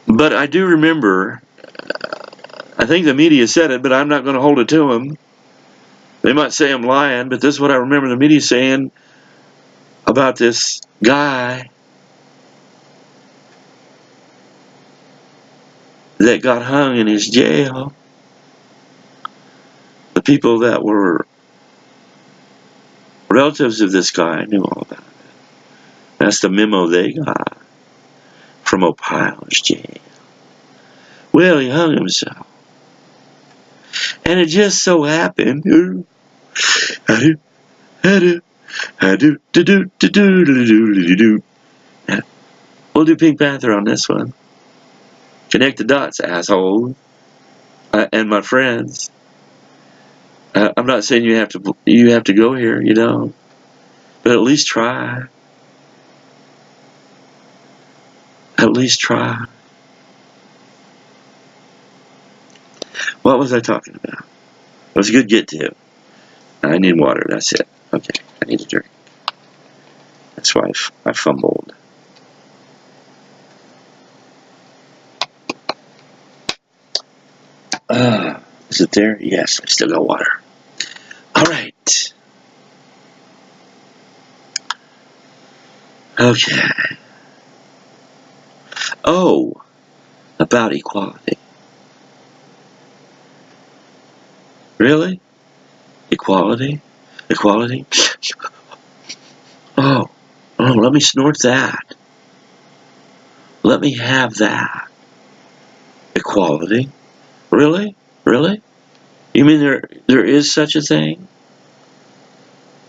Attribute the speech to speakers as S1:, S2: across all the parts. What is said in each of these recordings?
S1: But I do remember, I think the media said it, but I'm not going to hold it to them. They might say I'm lying, but this is what I remember the media saying about this guy that got hung in his jail. The people that were relatives of this guy knew all about it. That's the memo they got from Ohio's jail. Well, he hung himself. And it just so happened, we'll do Pink Panther on this one. Connect the dots, asshole. And my friends. I'm not saying you have to go here, you know, but at least try. At least try. What was I talking about? It was a good get to. I need water. That's it. Okay, I need a drink. That's why I fumbled. Is it there? Yes, I still got water. All right. Okay. Oh, about equality. Really? Equality? Equality? Oh, let me snort that. Let me have that. Equality? Really? Really? You mean there is such a thing?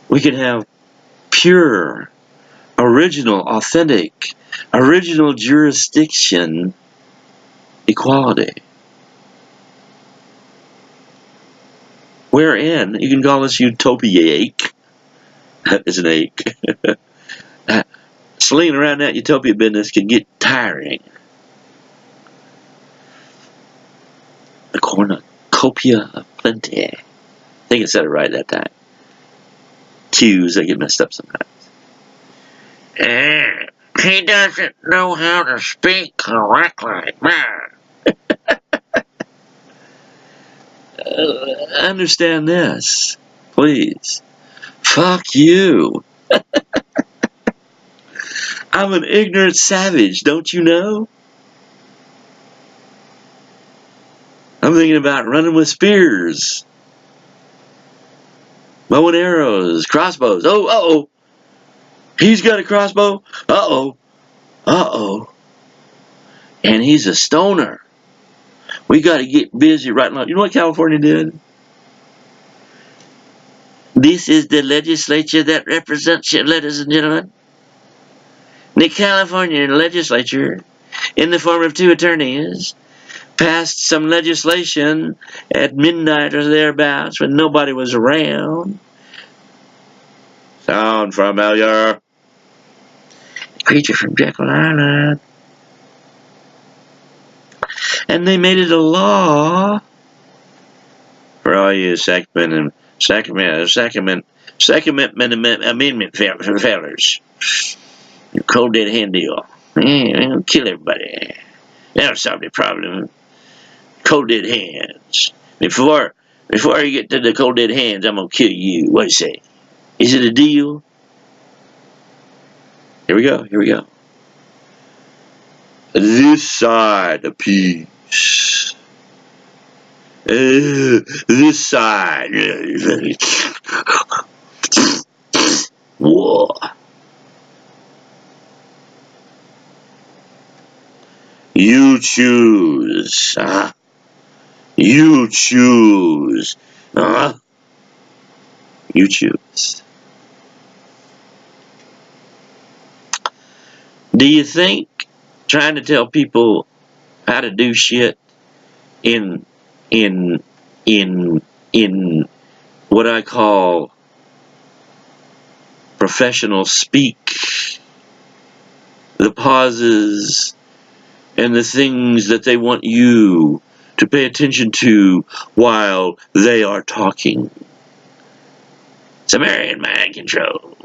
S1: We can have pure, original, authentic, original jurisdiction equality. Wherein, you can call this utopiaic. That is an ache. Slinging around that utopia business can get tiring. The cornucopia of plenty. I think I said it right that time. Q's, I get messed up sometimes. He doesn't know how to speak correctly. Understand this, please. Fuck you. I'm an ignorant savage, don't you know? I'm thinking about running with spears, bow and arrows, crossbows. Oh, uh-oh. He's got a crossbow. Uh-oh. Uh-oh. And he's a stoner. We got to get busy right now. You know what California did? This is the legislature that represents you, ladies and gentlemen. The California legislature, in the form of 2 attorneys, passed some legislation at midnight or thereabouts when nobody was around. Sound familiar? Creature from Jekyll Island. And they made it a law for all you Second Amendment fellers. Your cold dead hand deal. Yeah, kill everybody. That'll solve the problem. Cold dead hands. Before you get to the cold dead hands, I'm gonna kill you. What do you say? Is it a deal? Here we go. This side of peace. This side. War. You choose. You choose. You choose. Do you think trying to tell people how to do shit in what I call professional speak, the pauses and the things that they want you to pay attention to while they are talking? Sumerian mind control.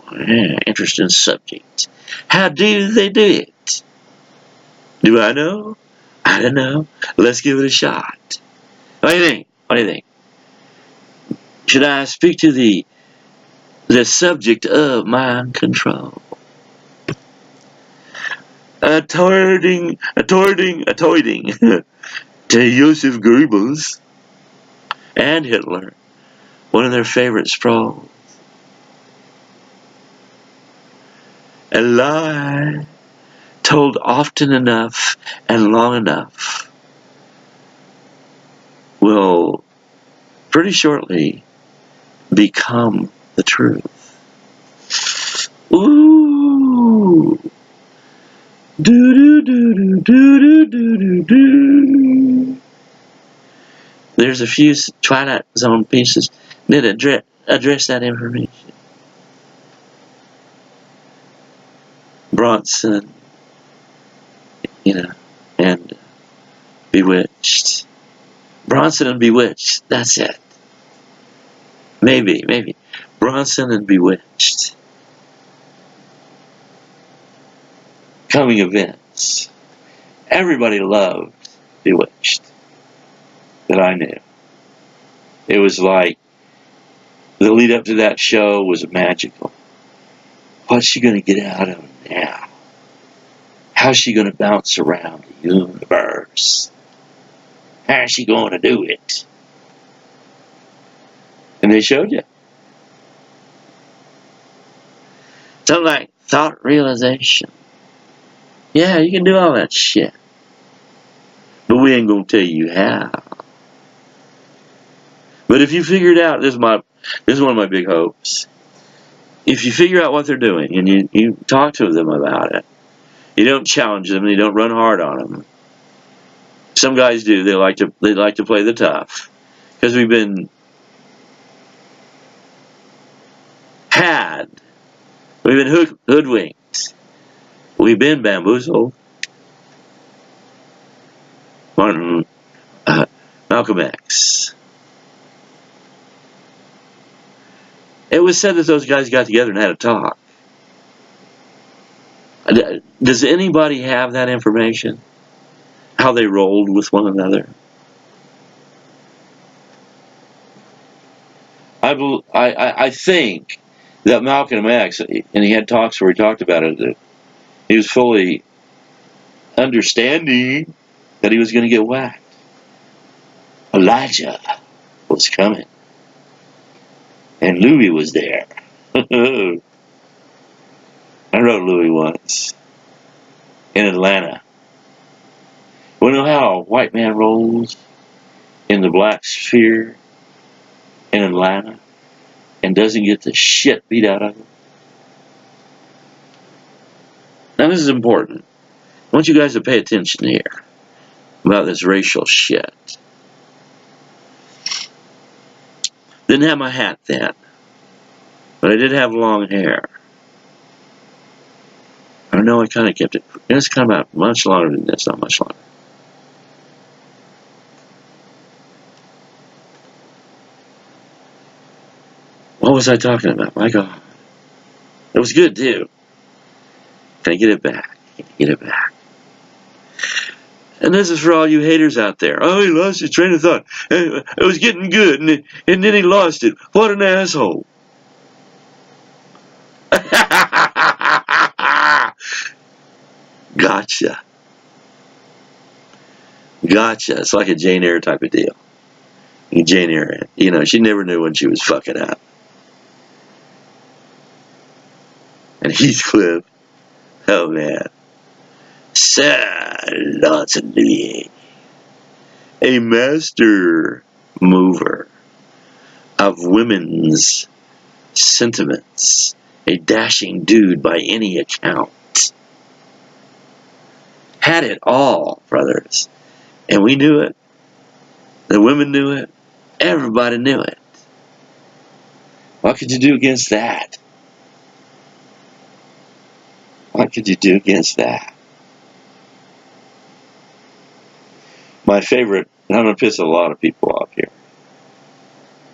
S1: Interesting subject. How do they do it? Do I know? I don't know. Let's give it a shot. What do you think? What do you think? Should I speak to the subject of mind control? According to Joseph Goebbels and Hitler, one of their favorite sprawls. A lie told often enough and long enough will pretty shortly become the truth. Ooh. Do do do do do do do do. There's a few Twilight Zone pieces that address that information. Bronson, and Bewitched. Bronson and Bewitched. That's it. Maybe. Bronson and Bewitched. Coming events. Everybody loved Bewitched that I knew. It was like the lead up to that show was magical. What's she going to get out of it now? How's she going to bounce around the universe? How's she going to do it? And they showed you. Something like thought realization. Yeah, you can do all that shit. But we ain't going to tell you how. But if you figure it out, this is one of my big hopes. If you figure out what they're doing and you talk to them about it, you don't challenge them, you don't run hard on them. Some guys do. They like to play the tough because we've been hoodwinked, we've been bamboozled. Malcolm X. It was said that those guys got together and had a talk. Does anybody have that information? How they rolled with one another? I think that Malcolm X, and he had talks where he talked about it, that he was fully understanding that he was going to get whacked. Elijah was coming. And Louis was there. I wrote Louis once. In Atlanta. We know how a white man rolls in the black sphere in Atlanta and doesn't get the shit beat out of him. Now this is important. I want you guys to pay attention here about this racial shit. Didn't have my hat then, but I did have long hair. I know I kind of kept it. It's come out much longer than this, not much longer. What was I talking about? My God. It was good, too. Can I get it back? Can I get it back? And this is for all you haters out there. Oh, he lost his train of thought. It was getting good, and then he lost it. What an asshole. Gotcha. It's like a Jane Eyre type of deal. Jane Eyre, she never knew when she was fucking up. And Heathcliff, oh man, Sir Launcelot, a master mover of women's sentiments, a dashing dude by any account. Had it all, brothers. And we knew it. The women knew it. Everybody knew it. What could you do against that? What could you do against that? My favorite, and I'm going to piss a lot of people off here,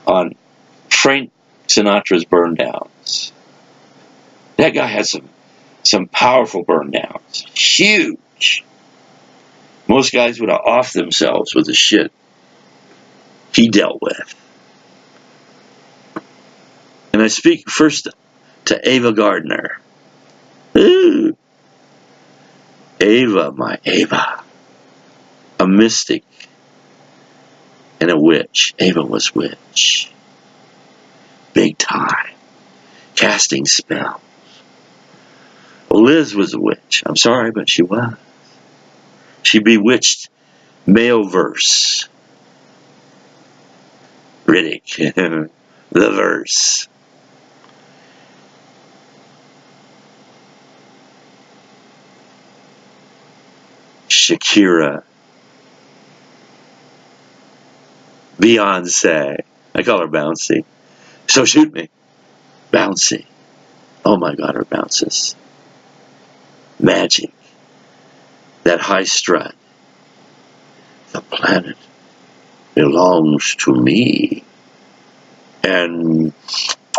S1: on Frank Sinatra's burn downs. That guy had some powerful burn downs. Huge. Most guys would have offed themselves with the shit he dealt with. And I speak first to Ava Gardner. Ooh. Ava, my Ava. A mystic and a witch. Ava was witch. Big time. Casting spells. Liz was a witch. I'm sorry, but she was. She bewitched male verse. Riddick. The verse. Shakira. Beyonce. I call her Bouncy. So shoot me. Bouncy. Oh my God, her bounces. Magic. That high strut. The planet belongs to me. And,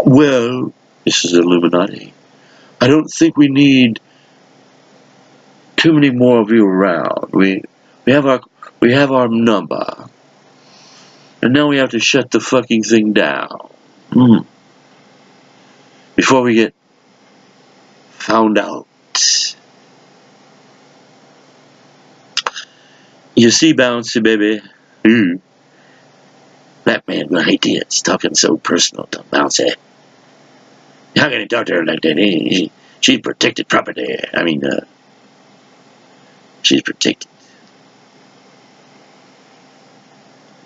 S1: well, this is Illuminati. I don't think we need too many more of you around. We have our number. And now we have to shut the fucking thing down. Before we get found out. You see, Bouncy, baby. That man with ideas, talking so personal to Bouncy. How can he talk to her like that? She's protected property. I mean, she's protected.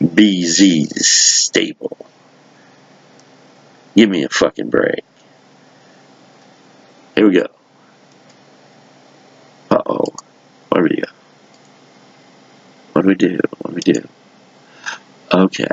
S1: BZ's stable. Give me a fucking break. Here we go. Uh-oh. What do we do? What do we do? Okay.